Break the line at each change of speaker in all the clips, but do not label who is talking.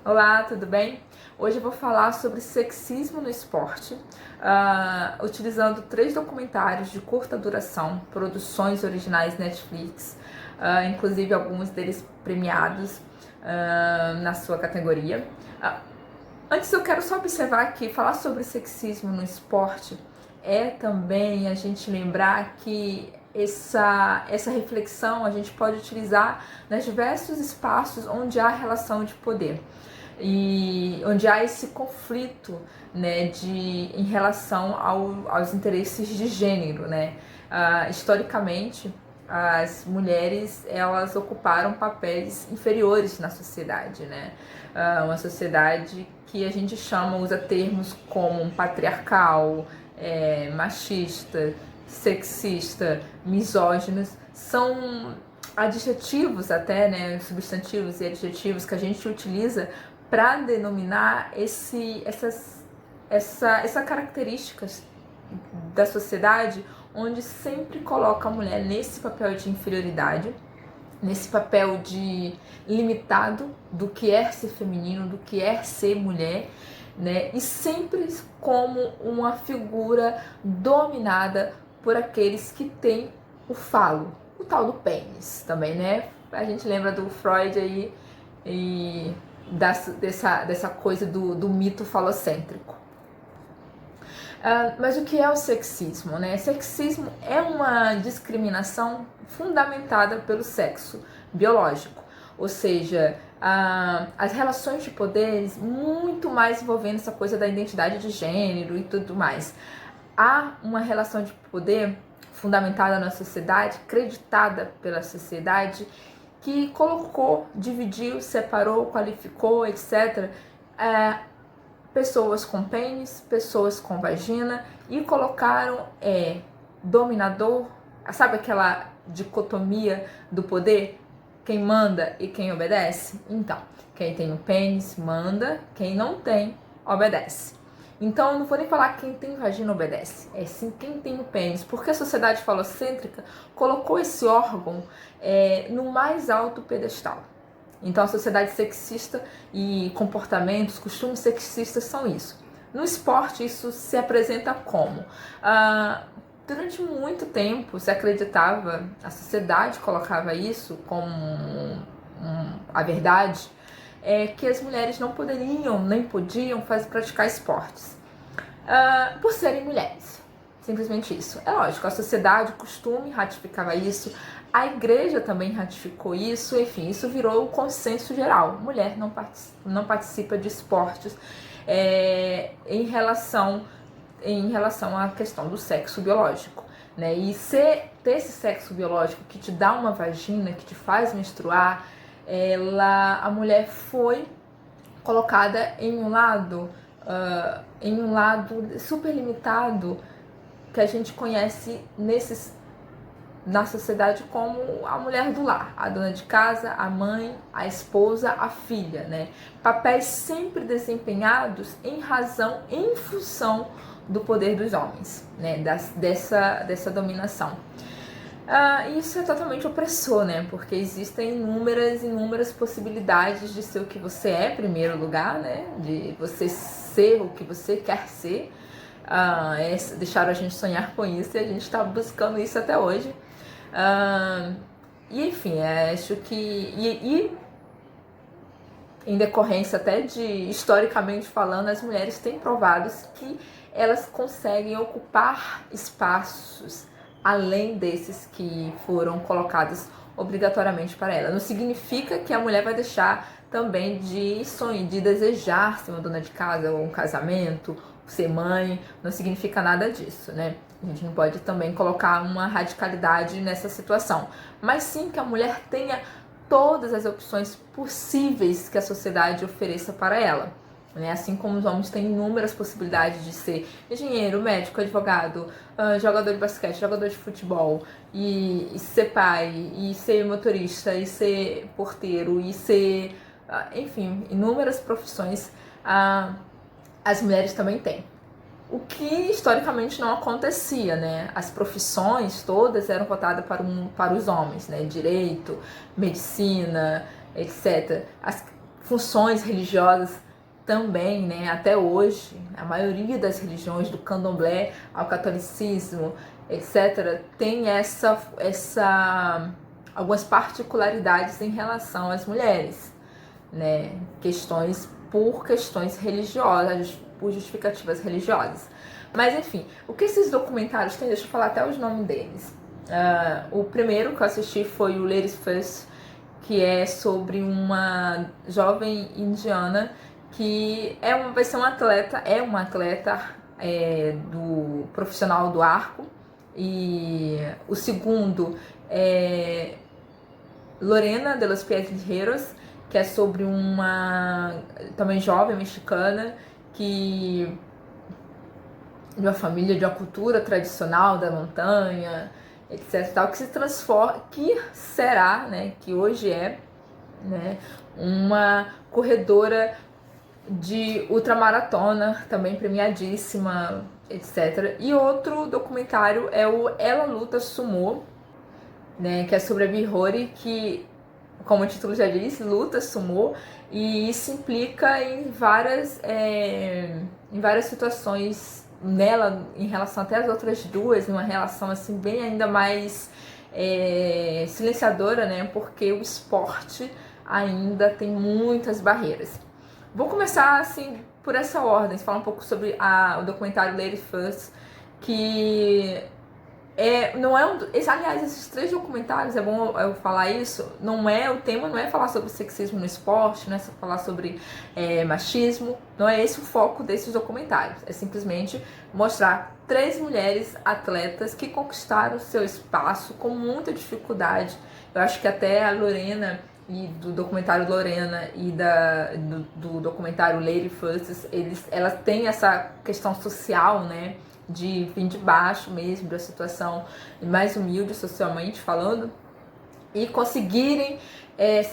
Olá, tudo bem? Hoje eu vou falar sobre sexismo no esporte, utilizando 3 documentários de curta duração, produções originais Netflix, inclusive alguns deles premiados na sua categoria. Antes eu quero só observar que falar sobre sexismo no esporte é também a gente lembrar que essa reflexão a gente pode utilizar nos diversos espaços onde há relação de poder e onde há esse conflito, né, em relação aos interesses de gênero, né? Historicamente, as mulheres elas ocuparam papéis inferiores na sociedade, né? Uma sociedade que a gente usa termos como patriarcal, machista, sexista, misóginos, são adjetivos até, né, substantivos e adjetivos que a gente utiliza para denominar essa características da sociedade onde sempre coloca a mulher nesse papel de inferioridade, nesse papel de limitado do que é ser feminino, do que é ser mulher, né? E sempre como uma figura dominada por aqueles que têm o falo, o tal do pênis também, né? A gente lembra do Freud aí e dessa coisa do mito falocêntrico. Mas o que é o sexismo, né? Sexismo é uma discriminação fundamentada pelo sexo biológico, ou seja, as relações de poderes muito mais envolvendo essa coisa da identidade de gênero e tudo mais. Há uma relação de poder fundamentada na sociedade, acreditada pela sociedade, que colocou, dividiu, separou, qualificou, etc., pessoas com pênis, pessoas com vagina, e colocaram dominador, sabe aquela dicotomia do poder? Quem manda e quem obedece? Então, quem tem o pênis manda, quem não tem, obedece. Então, eu não vou nem falar quem tem vagina obedece, é sim quem tem o pênis, porque a sociedade falocêntrica colocou esse órgão no mais alto pedestal. Então, a sociedade sexista e comportamentos, costumes sexistas são isso. No esporte, isso se apresenta como? Durante muito tempo, se acreditava, a sociedade colocava isso como a verdade, que as mulheres não poderiam, nem podiam praticar esportes por serem mulheres. Simplesmente isso. É lógico, a sociedade, o costume ratificava isso, a igreja também ratificou isso, enfim, isso virou o consenso geral. Mulher não participa de esportes em relação à questão do sexo biológico, né? E ter esse sexo biológico que te dá uma vagina, que te faz menstruar, a mulher foi colocada em um lado super limitado que a gente conhece na sociedade como a mulher do lar, a dona de casa, a mãe, a esposa, a filha, né? Papéis sempre desempenhados em função do poder dos homens, né? Dessa dominação. Isso é totalmente opressor, né? Porque existem inúmeras possibilidades de ser o que você é, em primeiro lugar, né? De você ser o que você quer ser. Deixaram a gente sonhar com isso e a gente está buscando isso até hoje. E enfim, acho que e em decorrência até de, historicamente falando, as mulheres têm provado que elas conseguem ocupar espaços além desses que foram colocados obrigatoriamente para ela. Não significa que a mulher vai deixar também de desejar ser uma dona de casa ou um casamento, ser mãe, não significa nada disso, né? A gente não pode também colocar uma radicalidade nessa situação, mas sim que a mulher tenha todas as opções possíveis que a sociedade ofereça para ela, né? Assim como os homens têm inúmeras possibilidades de ser engenheiro, médico, advogado, jogador de basquete, jogador de futebol, e ser pai, e ser motorista, e ser porteiro, e ser, enfim, inúmeras profissões as mulheres também têm. O que historicamente não acontecia, né? As profissões todas eram votadas para os homens, né? Direito, medicina, etc. funções religiosas também, né? Até hoje, a maioria das religiões, do candomblé ao catolicismo, etc., tem algumas particularidades em relação às mulheres, né? Por questões religiosas, por justificativas religiosas. Mas enfim, o que esses documentários têm? Deixa eu falar até os nomes deles. O primeiro que eu assisti foi o Ladies First, que é sobre uma jovem indiana que vai ser uma atleta do profissional do arco. E o segundo é Lorena de los Pies Ligeros, que é sobre uma também jovem mexicana que de uma família, de uma cultura tradicional da montanha, etc, tal, que se transforma, que será, né, que hoje é, né, uma corredora de ultramaratona, também premiadíssima, etc. E outro documentário é o Ela Luta Sumô, né, que é sobre a Bihori, que, como o título já diz, luta sumô, e isso implica em várias situações nela, em relação até às outras duas, numa relação assim bem ainda mais silenciadora, né, porque o esporte ainda tem muitas barreiras. Vou começar assim por essa ordem, falar um pouco sobre o documentário Lady First, que não é aliás, esses 3 documentários, é bom eu falar isso, o tema não é falar sobre sexismo no esporte, não é falar sobre machismo, não é esse o foco desses documentários, é simplesmente mostrar 3 mulheres atletas que conquistaram seu espaço com muita dificuldade. Eu acho que até a Lorena, e do documentário Lorena e do documentário Lady First, elas têm essa questão social, né, de vir de baixo mesmo, da situação mais humilde socialmente falando, e conseguirem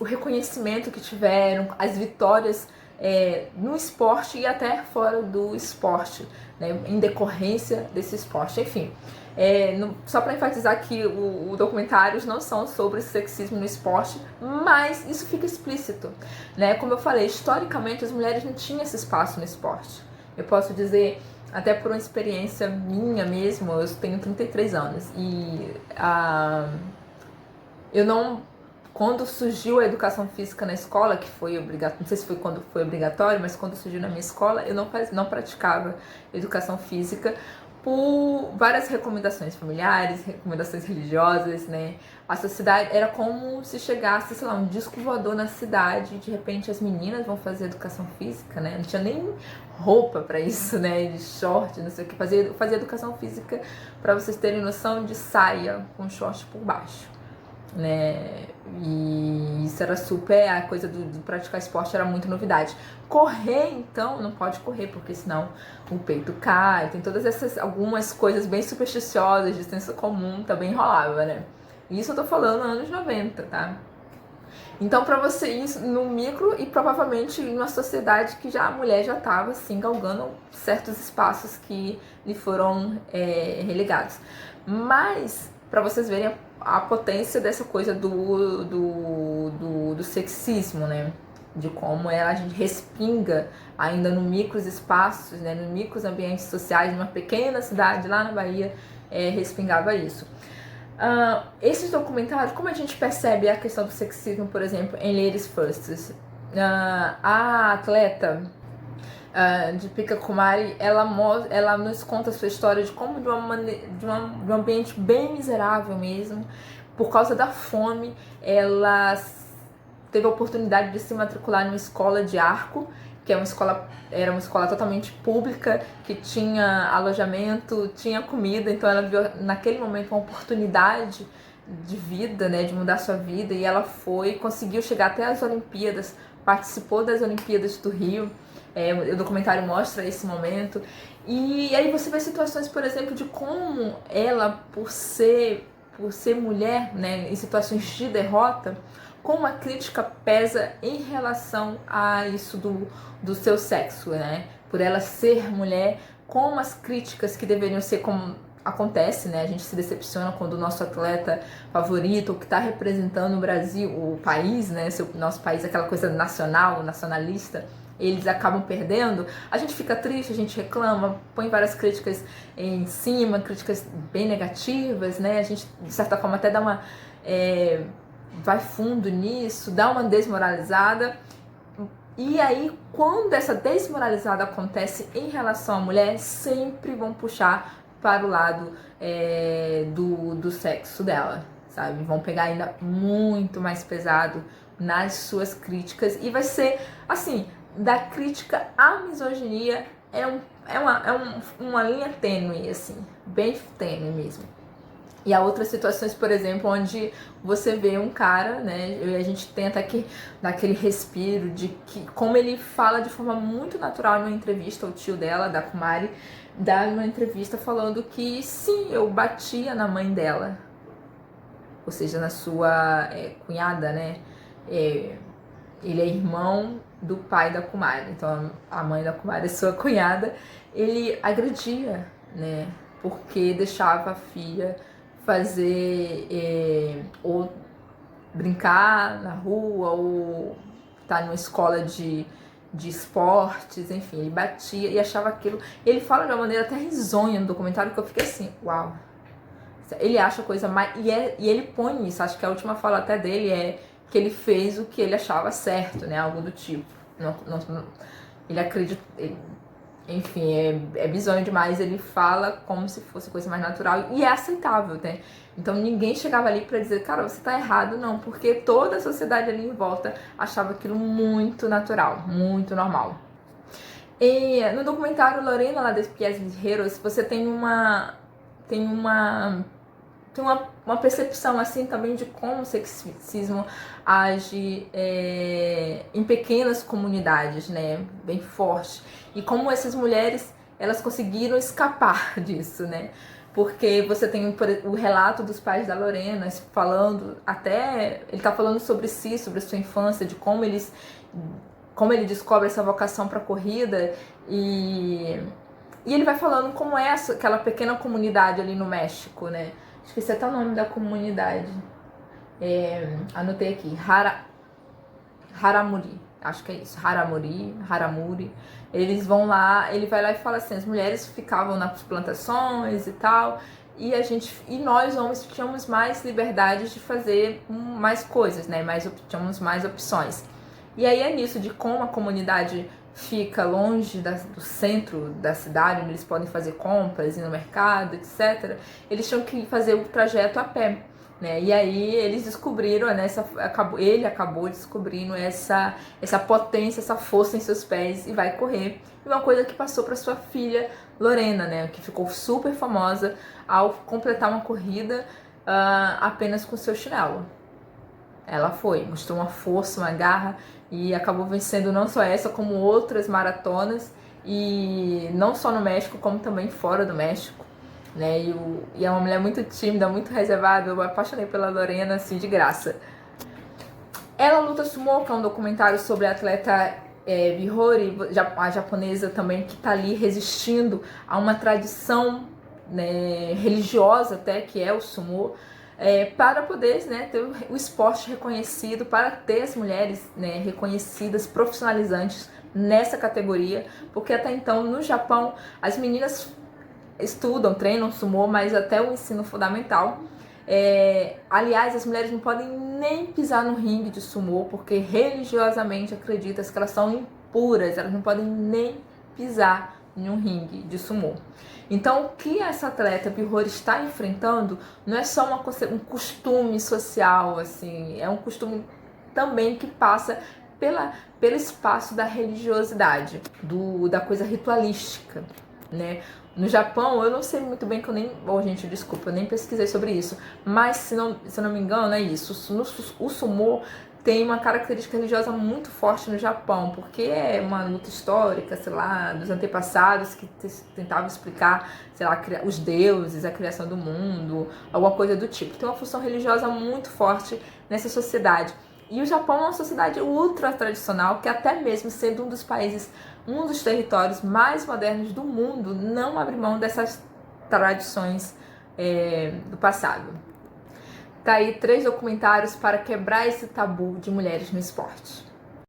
o reconhecimento que tiveram, as vitórias no esporte e até fora do esporte, né, em decorrência desse esporte. Enfim, só para enfatizar que o documentários não são sobre sexismo no esporte, mas isso fica explícito, né? Como eu falei, historicamente as mulheres não tinham esse espaço no esporte. Eu posso dizer, até por uma experiência minha mesmo, eu tenho 33 anos e quando surgiu a educação física na escola, que foi obrigatório, não sei se foi quando foi obrigatório, mas quando surgiu na minha escola, eu não praticava educação física por várias recomendações familiares, recomendações religiosas, né? A sociedade era como se chegasse, sei lá, um disco voador na cidade, e de repente as meninas vão fazer educação física, né? Não tinha nem roupa para isso, né? De short, não sei o que, fazer educação física, para vocês terem noção, de saia com short por baixo, né? E isso era super, a coisa do praticar esporte era muito novidade. Correr, então, não pode correr, porque senão o peito cai. Tem todas essas, algumas coisas bem supersticiosas, de senso comum, também rolava, né? Isso eu tô falando anos 90, tá? Então, pra você ir no micro e provavelmente em uma sociedade que a mulher já tava, assim, galgando certos espaços que lhe foram relegados. Mas, pra vocês verem a potência dessa coisa do sexismo, né? De como a gente respinga ainda no micros espaços, né? No micros ambientes sociais, numa pequena cidade lá na Bahia, respingava isso. Esses documentários, como a gente percebe a questão do sexismo, por exemplo, em Ladies First? A atleta Deepika Kumari, ela nos conta a sua história de como de um ambiente bem miserável mesmo, por causa da fome, ela teve a oportunidade de se matricular numa escola de arco, que era uma escola totalmente pública, que tinha alojamento, tinha comida, então ela viu naquele momento uma oportunidade de vida, né, de mudar sua vida, e ela conseguiu chegar até as Olimpíadas, participou das Olimpíadas do Rio. O documentário mostra esse momento. E aí você vê situações, por exemplo, de como ela, por ser mulher, né, em situações de derrota, como a crítica pesa em relação a isso do seu sexo, né? Por ela ser mulher, como as críticas que deveriam ser como acontece, né? A gente se decepciona quando o nosso atleta favorito, o que está representando o Brasil, o país, né? Nosso país, aquela coisa nacional, nacionalista, eles acabam perdendo, a gente fica triste, a gente reclama, põe várias críticas em cima, críticas bem negativas, né? A gente, de certa forma, até dá uma... vai fundo nisso, dá uma desmoralizada. E aí, quando essa desmoralizada acontece em relação à mulher, sempre vão puxar para o lado do sexo dela, sabe? Vão pegar ainda muito mais pesado nas suas críticas e vai ser, assim, da crítica à misoginia uma linha tênue, assim, bem tênue mesmo. E há outras situações, por exemplo, onde você vê um cara, né, e a gente tenta aqui dar aquele respiro de que, como ele fala de forma muito natural numa entrevista, o tio dela, da Kumari, dá uma entrevista falando que sim, eu batia na mãe dela, ou seja, na sua cunhada, né, ele é irmão do pai da Kumari, então a mãe da Kumari é sua cunhada, ele agredia, né, porque deixava a filha fazer ou brincar na rua ou estar numa escola de esportes, enfim, ele batia e achava aquilo. Ele fala de uma maneira até risonha no documentário que eu fiquei assim, uau. Ele acha a coisa mais. E ele põe isso, acho que a última fala até dele é que ele fez o que ele achava certo, né? Algo do tipo. Ele acredita. Enfim, é bizonho demais, ele fala como se fosse coisa mais natural e é aceitável, né? Então ninguém chegava ali pra dizer, cara, você tá errado, não, porque toda a sociedade ali em volta achava aquilo muito natural, muito normal. E no documentário Lorena, lá das Pies Guerreiros, você tem uma percepção assim também de como o sexismo age em pequenas comunidades, né, bem forte, e como essas mulheres elas conseguiram escapar disso, né, porque você tem o relato dos pais da Lorena falando, até ele tá falando sobre si, sobre a sua infância, de como ele descobre essa vocação para corrida e ele vai falando como é aquela pequena comunidade ali no México, né? Esqueci até o nome da comunidade. Anotei aqui. Haramuri. Acho que é isso. Haramuri. Eles vão lá, ele vai lá e fala assim, as mulheres ficavam nas plantações e tal, e nós homens tínhamos mais liberdade de fazer mais coisas, né? Tínhamos mais opções. E aí é nisso de como a comunidade fica longe do centro da cidade, onde eles podem fazer compras, ir no mercado, etc. Eles tinham que fazer o trajeto a pé, né? E aí eles descobriram, né, ele acabou descobrindo essa potência, essa força em seus pés e vai correr. E uma coisa que passou para sua filha Lorena, né, que ficou super famosa ao completar uma corrida apenas com seu chinelo. Ela mostrou uma força, uma garra e acabou vencendo não só essa, como outras maratonas, e não só no México, como também fora do México, né? E é uma mulher muito tímida, muito reservada. Eu me apaixonei pela Lorena, assim, de graça. Ela luta sumo, que é um documentário sobre a atleta Bihori, a japonesa também, que está ali resistindo a uma tradição, né, religiosa até, que é o sumo, para poder, né, ter o esporte reconhecido, para ter as mulheres, né, reconhecidas, profissionalizantes nessa categoria, porque até então no Japão as meninas estudam, treinam sumo, mas até o ensino fundamental. Aliás, as mulheres não podem nem pisar no ringue de sumo, porque religiosamente acreditam que elas são impuras, elas não podem nem pisar em um ringue de sumo. Então, o que essa atleta Bihori está enfrentando não é só um costume social, assim, é um costume também que passa pelo espaço da religiosidade, da coisa ritualística, né? No Japão, eu não sei muito bem, que eu nem... gente, desculpa, eu nem pesquisei sobre isso, mas se não me engano é isso. O sumo tem uma característica religiosa muito forte no Japão, porque é uma luta histórica, sei lá, dos antepassados que tentavam explicar, sei lá, os deuses, a criação do mundo, alguma coisa do tipo. Tem uma função religiosa muito forte nessa sociedade. E o Japão é uma sociedade ultra tradicional, que até mesmo sendo um dos territórios mais modernos do mundo, não abre mão tradições do passado. Tá aí 3 documentários para quebrar esse tabu de mulheres no esporte.